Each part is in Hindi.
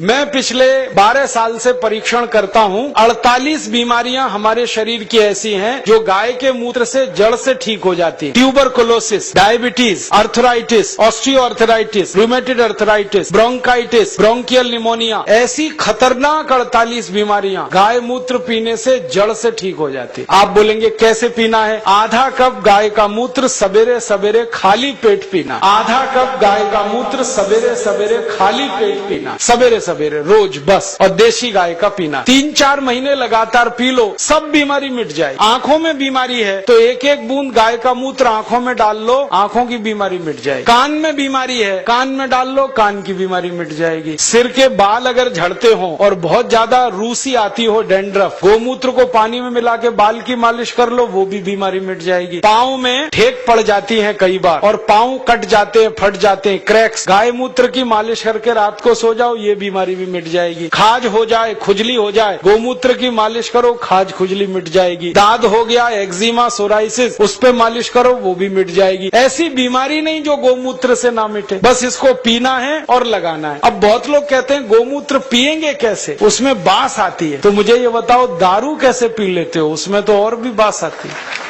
मैं पिछले 12 साल से परीक्षण करता हूँ। 48 बीमारियां हमारे शरीर की ऐसी हैं जो गाय के मूत्र से जड़ से ठीक हो जाती है। Tuberculosis, diabetes, arthritis, osteoarthritis, rheumatoid arthritis, bronchitis, bronchial pneumonia, ऐसी खतरनाक 48 बीमारियां गाय मूत्र पीने से जड़ से ठीक हो जाती है। आप बोलेंगे कैसे पीना है? आधा कप गाय का मूत्र सवेरे सवेरे खाली पेट पीना। आधा कप गाय का मूत्र सवेरे सवेरे खाली पेट पीना, सवेरे सवेरे रोज बस। और देशी गाय का पीना 3-4 महीने लगातार पी लो, सब बीमारी मिट जाए। आंखों में बीमारी है तो एक एक बूंद गाय का मूत्र आंखों में डाल लो, आंखों की बीमारी मिट जाएगी। कान में बीमारी है, कान में डाल लो, कान की बीमारी मिट जाएगी। सिर के बाल अगर झड़ते हो और बहुत ज्यादा रूसी आती हो, डैंड्रफ, गोमूत्र को पानी में मिला के बाल की मालिश कर लो, वो भी बीमारी मिट जाएगी। पाँव में ठेक पड़ जाती है कई बार और पाँव कट जाते हैं, फट जाते हैं, क्रैक्स, गाय मूत्र की मालिश करके रात को सो जाओ, ये बीमारी भी मिट जाएगी। खाज हो जाए, खुजली हो जाए, गोमूत्र की मालिश करो, खाज खुजली मिट जाएगी। दाद हो गया, एक्जिमा, सोराइसिस, उस पे मालिश करो, वो भी मिट जाएगी। ऐसी बीमारी नहीं जो गोमूत्र से ना मिटे। बस इसको पीना है और लगाना है। अब बहुत लोग कहते हैं गोमूत्र पिएंगे कैसे, उसमें बास आती है। तो मुझे ये बताओ, दारू कैसे पी लेते हो? उसमें तो और भी बास आती है।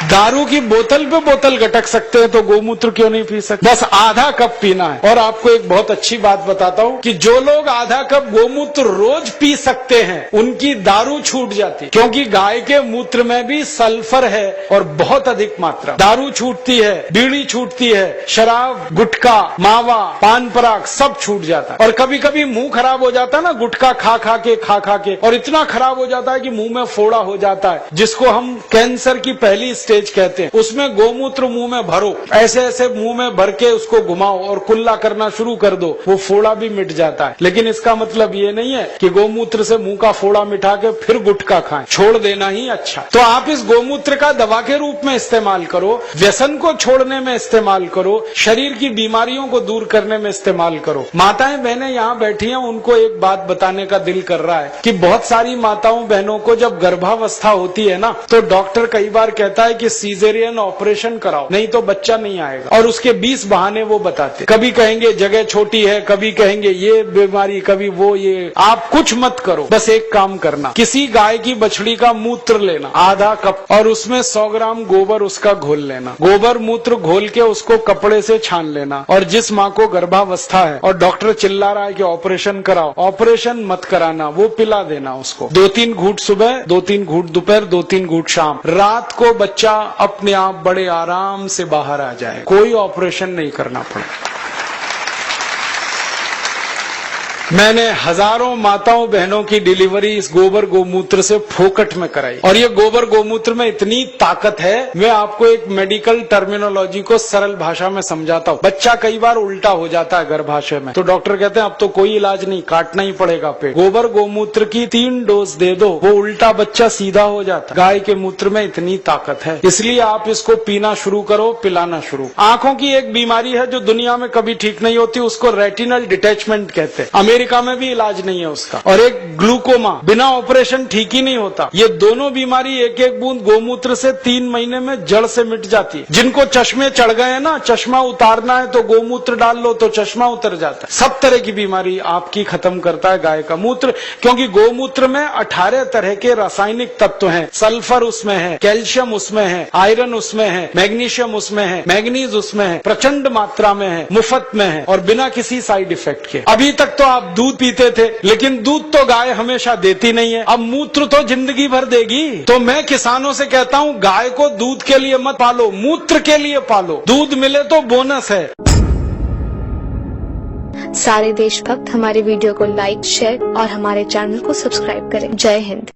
दारू की बोतल पे बोतल गटक सकते हैं तो गोमूत्र क्यों नहीं पी सकते? बस आधा कप पीना है। और आपको एक बहुत अच्छी बात बताता हूँ कि जो लोग आधा कप गोमूत्र रोज पी सकते हैं उनकी दारू छूट जाती है, क्योंकि गाय के मूत्र में भी सल्फर है और बहुत अधिक मात्रा। दारू छूटती है, बीड़ी छूटती है, शराब, गुटखा, मावा, पान पराग सब छूट जाता है। और कभी कभी मुंह खराब हो जाता है ना, गुटखा खा खा के, और इतना खराब हो जाता है कि मुंह में फोड़ा हो जाता है, जिसको हम कैंसर की पहली स्टेज कहते हैं। उसमें गोमूत्र मुंह में भरो, ऐसे ऐसे मुंह में भर के उसको घुमाओ और कुल्ला करना शुरू कर दो, वो फोड़ा भी मिट जाता है। लेकिन इसका मतलब ये नहीं है कि गोमूत्र से मुंह का फोड़ा मिटा के फिर गुटखा खाएं, छोड़ देना ही अच्छा। तो आप इस गोमूत्र का दवा के रूप में इस्तेमाल करो, व्यसन को छोड़ने में इस्तेमाल करो, शरीर की बीमारियों को दूर करने में इस्तेमाल करो। माताएं बहनें यहाँ बैठी हैं, उनको एक बात बताने का दिल कर रहा है कि बहुत सारी माताओं बहनों को जब गर्भावस्था होती है ना, तो डॉक्टर कई बार कहता है कि सीजेरियन ऑपरेशन कराओ, नहीं तो बच्चा नहीं आएगा। और उसके 20 बहाने वो बताते, कभी कहेंगे जगह छोटी है, कभी कहेंगे ये बीमारी, कभी वो ये। आप कुछ मत करो, बस एक काम करना, किसी गाय की बछड़ी का मूत्र लेना आधा कप और उसमें 100 ग्राम गोबर उसका घोल लेना। गोबर मूत्र घोल के उसको कपड़े से छान लेना। और जिस माँ को गर्भावस्था है और डॉक्टर चिल्ला रहा है कि ऑपरेशन कराओ, ऑपरेशन मत कराना, वो पिला देना उसको। 2-3 घूंट सुबह, 2-3 घूंट दोपहर, 2-3 घूंट शाम। रात को बच्चा अपने आप बड़े आराम से बाहर आ जाए, कोई ऑपरेशन नहीं करना पड़े। मैंने हजारों माताओं बहनों की डिलीवरी इस गोबर गोमूत्र से फोकट में कराई। और ये गोबर गोमूत्र में इतनी ताकत है, मैं आपको एक मेडिकल टर्मिनोलॉजी को सरल भाषा में समझाता हूँ। बच्चा कई बार उल्टा हो जाता है गर्भाशय में, तो डॉक्टर कहते हैं अब तो कोई इलाज नहीं, काटना ही पड़ेगा पेट। गोबर गोमूत्र की 3 डोज दे दो, वो उल्टा बच्चा सीधा हो जाता है। गाय के मूत्र में इतनी ताकत है, इसलिए आप इसको पीना शुरू करो, पिलाना शुरू। आंखों की एक बीमारी है जो दुनिया में कभी ठीक नहीं होती, उसको रेटिनल डिटैचमेंट कहते हैं। अमेरिका में भी इलाज नहीं है उसका। और एक ग्लूकोमा, बिना ऑपरेशन ठीक ही नहीं होता। ये दोनों बीमारी एक एक बूंद गोमूत्र से 3 महीने में जड़ से मिट जाती है। जिनको चश्मे चढ़ गए ना, चश्मा उतारना है तो गोमूत्र डाल लो तो चश्मा उतर जाता है। सब तरह की बीमारी आपकी खत्म करता है गाय का मूत्र, क्योंकि गोमूत्र में 18 तरह के रासायनिक तत्व हैं। सल्फर उसमें है, कैल्शियम उसमें है, आयरन उसमें है, मैग्नीशियम उसमें है, मैग्नीज उसमें है, प्रचंड मात्रा में है, मुफ्त में है और बिना किसी साइड इफेक्ट के। अभी तक तो आप दूध पीते थे, लेकिन दूध तो गाय हमेशा देती नहीं है, अब मूत्र तो जिंदगी भर देगी। तो मैं किसानों से कहता हूँ, गाय को दूध के लिए मत पालो, मूत्र के लिए पालो। दूध मिले तो बोनस है। सारे देशभक्त हमारे वीडियो को लाइक, शेयर और हमारे चैनल को सब्सक्राइब करें। जय हिंद।